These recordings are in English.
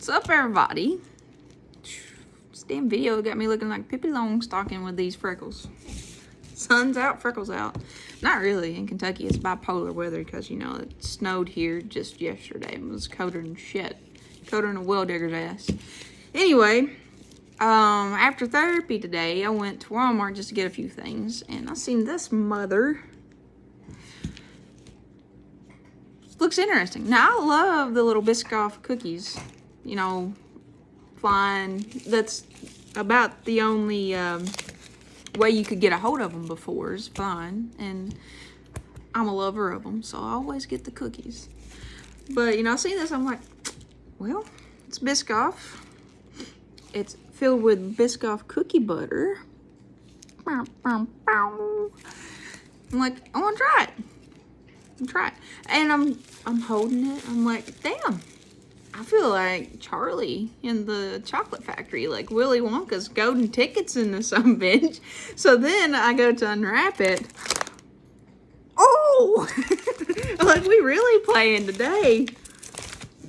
What's up, everybody? This damn video got me looking like Pippi Longstocking with these freckles. Sun's out, freckles out. Not really. In Kentucky, it's bipolar weather because, you know, it snowed here just yesterday. It was colder than shit. Colder than a well digger's ass. Anyway, after therapy today, I went to Walmart just to get a few things. And I seen this mother. Looks interesting. Now, I love the little Biscoff cookies. You know, flying. That's about the only way you could get a hold of them before is fine. And I'm a lover of them, so I always get the cookies. But, you know, I seen this, I'm like, well, it's Biscoff. It's filled with Biscoff cookie butter. I'm like, I want to try it. And I'm holding it. I'm like, damn. I feel like Charlie in the chocolate factory, like Willy Wonka's golden tickets in the sumbitch. So then I go to unwrap it. Oh! Like, we really playing today.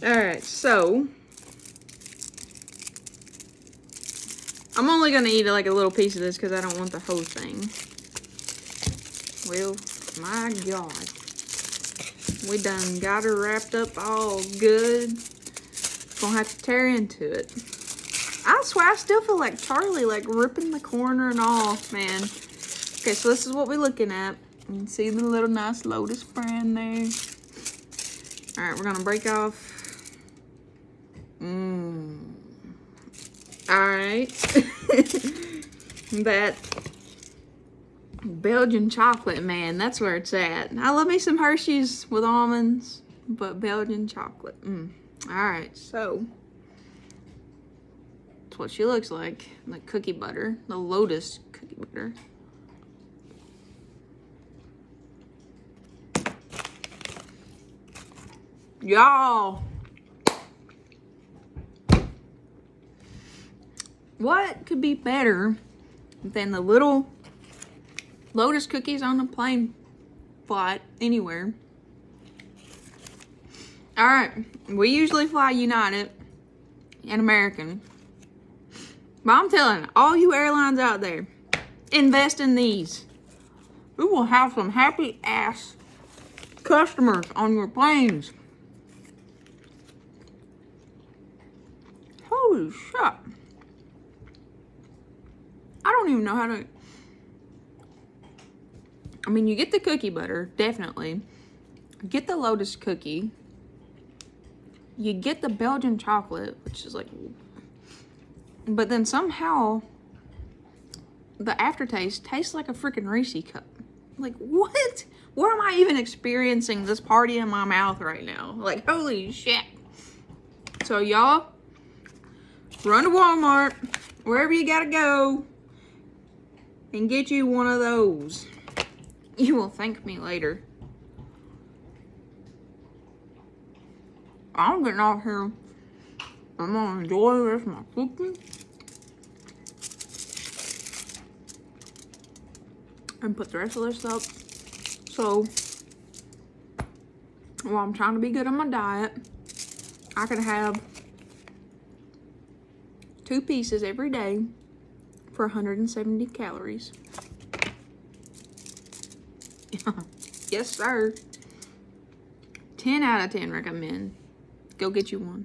Alright, so I'm only gonna eat like a little piece of this because I don't want the whole thing. Well, my God. We done got her wrapped up all good. Gonna have to tear into it. I swear I still feel like Charlie, like ripping the corner and off, man. Okay, so this is what we're looking at. You can see the little nice Lotus brand there. Alright, we're gonna break off. Alright. That Belgian chocolate, man, that's where it's at. I love me some Hershey's with almonds, but Belgian chocolate. Alright, so that's what she looks like. The cookie butter, the Lotus cookie butter. Y'all, what could be better than the little Lotus cookies on a plane flight anywhere? Alright, we usually fly United and American. But I'm telling all you airlines out there, invest in these. We will have some happy ass customers on your planes. Holy shit. I don't even know how to... I mean, you get the cookie butter, definitely. Get the Lotus cookie. You get the Belgian chocolate, which is like... But then somehow, the aftertaste tastes like a freaking Reese cup. Like, what? Where am I even experiencing this party in my mouth right now? Like, holy shit. So, y'all, run to Walmart, wherever you gotta go, and get you one of those. You will thank me later. I'm getting off here. I'm gonna enjoy the rest of my cookie. And put the rest of this up. So, while I'm trying to be good on my diet, I can have 2 pieces every day for 170 calories. Yes, sir. 10 out of 10 recommend. Go get you one.